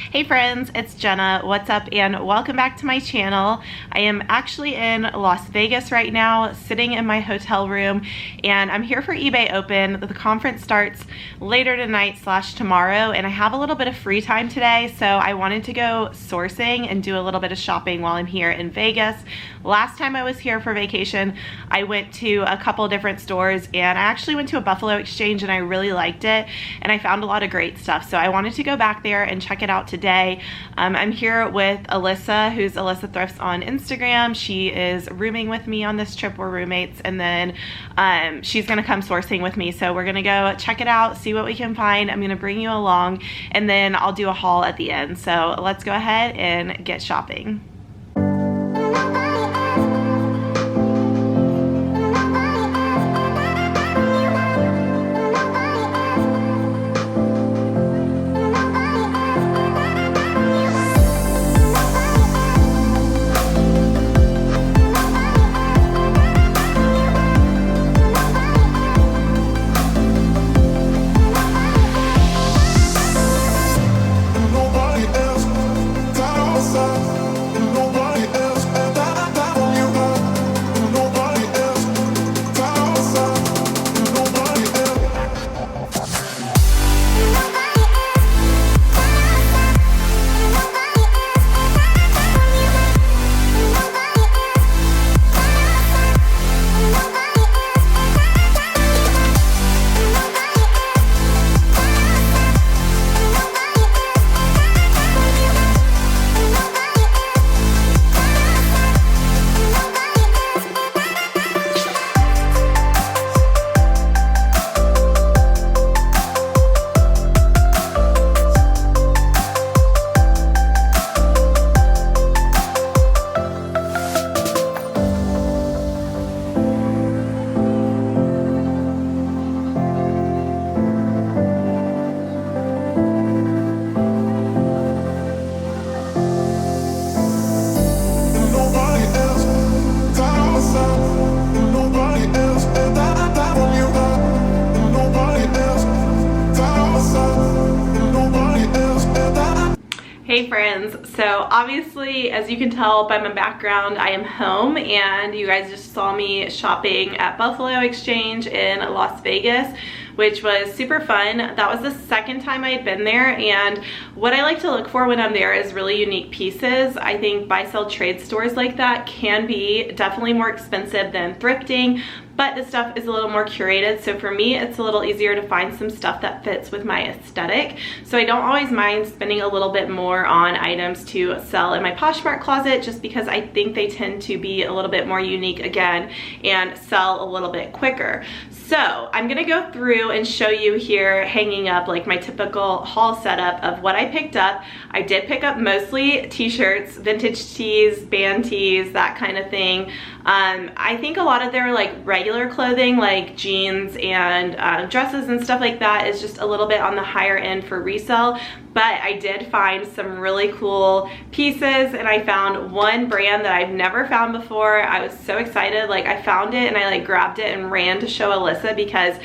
Hey friends, it's Jenna. What's up and welcome back to my channel. I am actually in Las Vegas right now, sitting in my hotel room, and I'm here for eBay Open. The conference starts later tonight / tomorrow, and I have a little bit of free time today, so I wanted to go sourcing and do a little bit of shopping while I'm here in Vegas. Last time I was here for vacation, I went to a couple different stores, and I actually went to a Buffalo Exchange and I really liked it, and I found a lot of great stuff, so I wanted to go back there and check it out today. I'm here with Alyssa, who's Alyssa Thrifts on Instagram. She is rooming with me on this trip. We're roommates, and then she's gonna come sourcing with me, so we're gonna go check it out, see what we can find. I'm gonna bring you along, and then I'll do a haul at the end. So let's go ahead and get shopping. Hey friends, so obviously as you can tell by my background, I am home, and you guys just saw me shopping at Buffalo Exchange in Las Vegas, which was super fun. That was the second time I had been there, and what I like to look for when I'm there is really unique pieces. I think buy-sell trade stores like that can be definitely more expensive than thrifting, but the stuff is a little more curated, so for me it's a little easier to find some stuff that fits with my aesthetic. So I don't always mind spending a little bit more on items to sell in my Poshmark closet, just because I think they tend to be a little bit more unique again and sell a little bit quicker. So I'm gonna go through and show you here, hanging up like my typical haul setup of what I picked up. I did pick up mostly t-shirts, vintage tees, band tees, that kind of thing. I think a lot of their like regular clothing, like jeans and dresses and stuff like that, is just a little bit on the higher end for resale, but I did find some really cool pieces, and I found one brand that I've never found before. I was so excited, like I found it and I like grabbed it and ran to show Alyssa because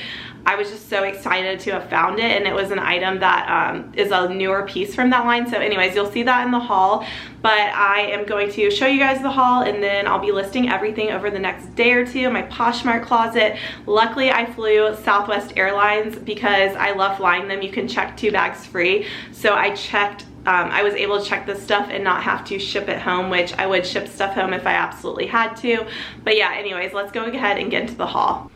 I was just so excited to have found it, and it was an item that is a newer piece from that line. So anyways, you'll see that in the haul, but I am going to show you guys the haul, and then I'll be listing everything over the next day or two in my Poshmark closet. Luckily I flew Southwest Airlines because I love flying them. You can check 2 bags free, so I checked I was able to check this stuff and not have to ship it home, which I would ship stuff home if I absolutely had to. But yeah, anyways, let's go ahead and get into the haul.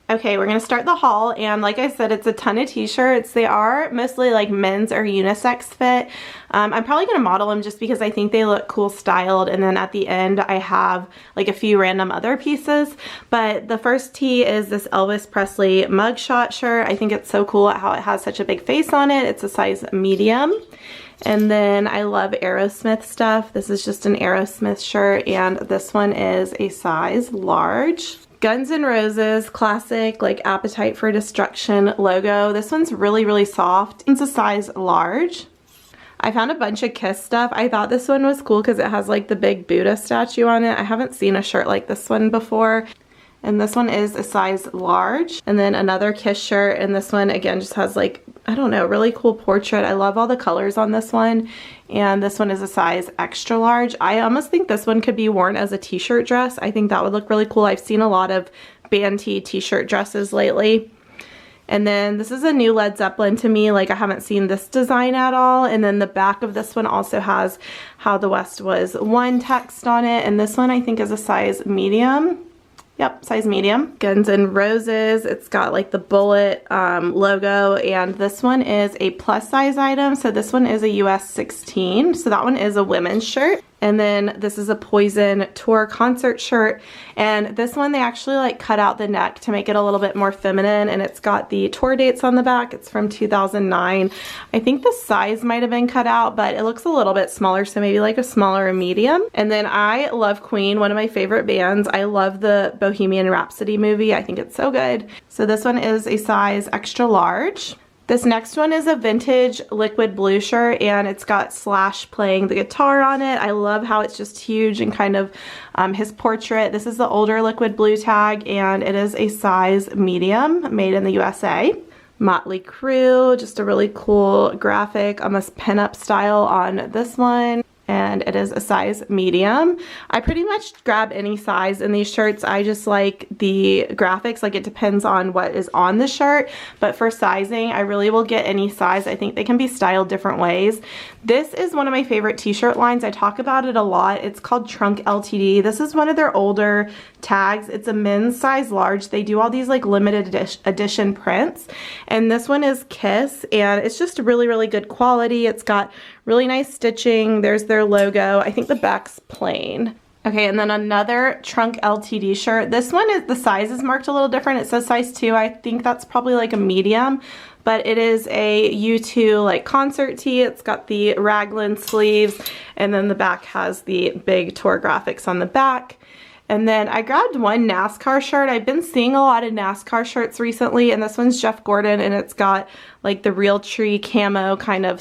Okay, we're gonna start the haul, and like I said, it's a ton of t-shirts. They are mostly like men's or unisex fit. I'm probably gonna model them just because I think they look cool styled, and then at the end I have like a few random other pieces. But the first tee is this Elvis Presley Mugshot shirt. I think it's so cool how it has such a big face on it. It's a size medium. And then I love Aerosmith stuff. This is just an Aerosmith shirt, and this one is a size large. Guns N' Roses classic like Appetite for Destruction logo. This one's really, really soft. It's a size large. I found a bunch of Kiss stuff. I thought this one was cool because it has like the big Buddha statue on it. I haven't seen a shirt like this one before. And this one is a size large. And then another Kiss shirt, and this one again just has like, I don't know, really cool portrait. I love all the colors on this one. And this one is a size extra large. I almost think this one could be worn as a t-shirt dress. I think that would look really cool. I've seen a lot of band tee t-shirt dresses lately. And then this is a new Led Zeppelin to me. Like, I haven't seen this design at all. And then the back of this one also has How the West Was Won text on it. And this one I think is a size medium. Yep, size medium. Guns N' Roses. It's got like the bullet logo, and this one is a plus size item. So this one is a US 16. So that one is a women's shirt. And then this is a Poison tour concert shirt, and this one they actually like cut out the neck to make it a little bit more feminine, and it's got the tour dates on the back. It's from 2009. I think the size might have been cut out, but it looks a little bit smaller, so maybe like a smaller or medium. And then I love Queen, one of my favorite bands. I love the Bohemian Rhapsody movie. I think it's so good. So this one is a size extra large. This next one is a vintage liquid blue shirt, and it's got Slash playing the guitar on it. I love how it's just huge and kind of his portrait. This is the older liquid blue tag, and it is a size medium, made in the USA. Motley Crue, just a really cool graphic, almost pinup style on this one. And it is a size medium. I pretty much grab any size in these shirts. I just like the graphics. Like, it depends on what is on the shirt, but for sizing I really will get any size. I think they can be styled different ways. This is one of my favorite t-shirt lines. I talk about it a lot. It's called Trunk LTD. This is one of their older tags. It's a men's size large. They do all these like limited edition prints, and this one is Kiss, and it's just really, really good quality. It's got really nice stitching. There's their logo. I think the back's plain. Okay, and then another Trunk LTD shirt. This one is, the size is marked a little different. It says size 2. I think that's probably like a medium, but it is a U2 like concert tee. It's got the raglan sleeves, and then the back has the big tour graphics on the back. And then I grabbed one NASCAR shirt. I've been seeing a lot of NASCAR shirts recently, and this one's Jeff Gordon, and it's got like the real tree camo kind of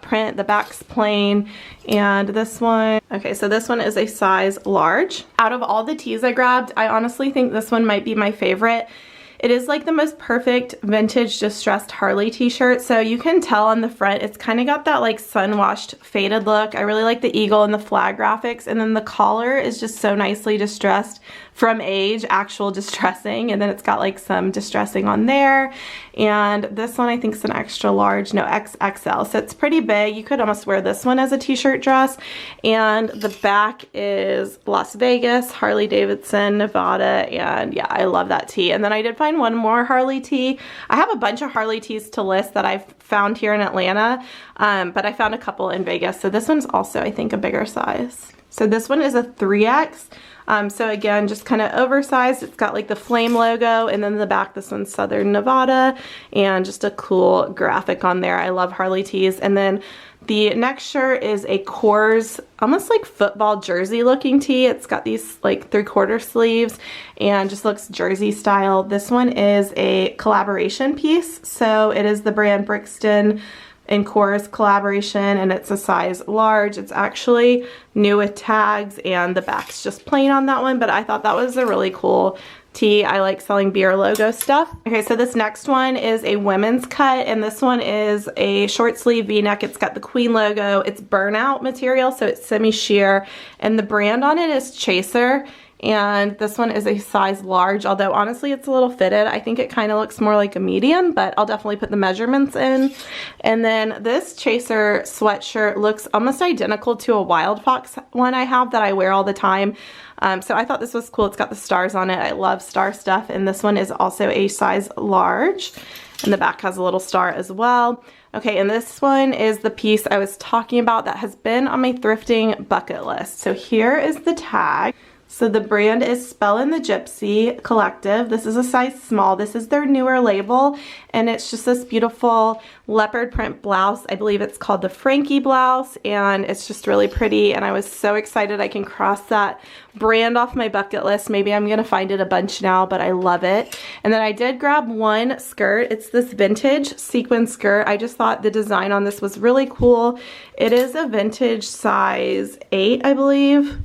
print. The back's plain. And this one, okay, so this one is a size large. Out of all the tees I grabbed, I honestly think this one might be my favorite. It is like the most perfect vintage distressed Harley t-shirt. So you can tell on the front, it's kind of got that like sun-washed faded look. I really like the eagle and the flag graphics. And then the collar is just so nicely distressed from age, actual distressing. And then it's got like some distressing on there. And this one I think is an extra large, no, XXL. So it's pretty big. You could almost wear this one as a t-shirt dress. And the back is Las Vegas, Harley Davidson, Nevada. And yeah, I love that tee. And then I did find one more Harley tee. I have a bunch of Harley tees to list that I've found here in Atlanta, but I found a couple in Vegas. So this one's also, I think, a bigger size. So this one is a 3X. So again, just kind of oversized. It's got like the flame logo, and then the back, this one's Southern Nevada, and just a cool graphic on there. I love Harley tees. And then the next shirt is a Coors, almost like football jersey looking tee. It's got these like 3/4 sleeves and just looks jersey style. This one is a collaboration piece. So it is the brand Brixton and Coors collaboration, and it's a size large. It's actually new with tags, and the back's just plain on that one, but I thought that was a really cool tee. I like selling beer logo stuff. Okay, so this next one is a women's cut, and this one is a short sleeve v-neck. It's got the Queen logo. It's burnout material, so it's semi-sheer, and the brand on it is Chaser. And this one is a size large, although honestly it's a little fitted. I think it kind of looks more like a medium, but I'll definitely put the measurements in. And then this Chaser sweatshirt looks almost identical to a Wild Fox one I have that I wear all the time. So I thought this was cool. It's got the stars on it. I love star stuff. And this one is also a size large. And the back has a little star as well. Okay, and this one is the piece I was talking about that has been on my thrifting bucket list. So here is the tag. So the brand is Spellin' the Gypsy Collective. This is a size small. This is their newer label, and it's just this beautiful leopard print blouse. I believe it's called the Frankie blouse, and it's just really pretty, and I was so excited I can cross that brand off my bucket list. Maybe I'm gonna find it a bunch now, but I love it. And then I did grab one skirt. It's this vintage sequin skirt. I just thought the design on this was really cool. It is a vintage size 8, I believe.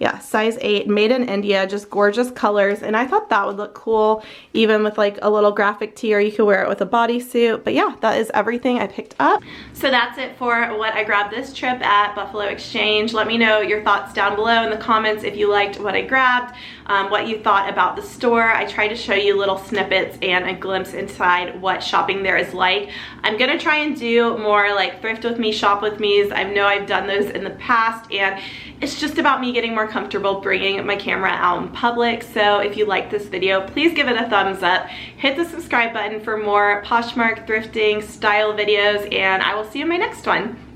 Yeah, size 8, made in India, just gorgeous colors, and I thought that would look cool even with like a little graphic tee, or you could wear it with a bodysuit. But yeah, that is everything I picked up. So that's it for what I grabbed this trip at Buffalo Exchange. Let me know your thoughts down below in the comments if you liked what I grabbed, what you thought about the store. I tried to show you little snippets and a glimpse inside what shopping there is like. I'm gonna try and do more like thrift with me, shop with me's. I know I've done those in the past, and it's just about me getting more comfortable bringing my camera out in public. So if you like this video, please give it a thumbs up. Hit the subscribe button for more Poshmark thrifting style videos, and I will see you in my next one.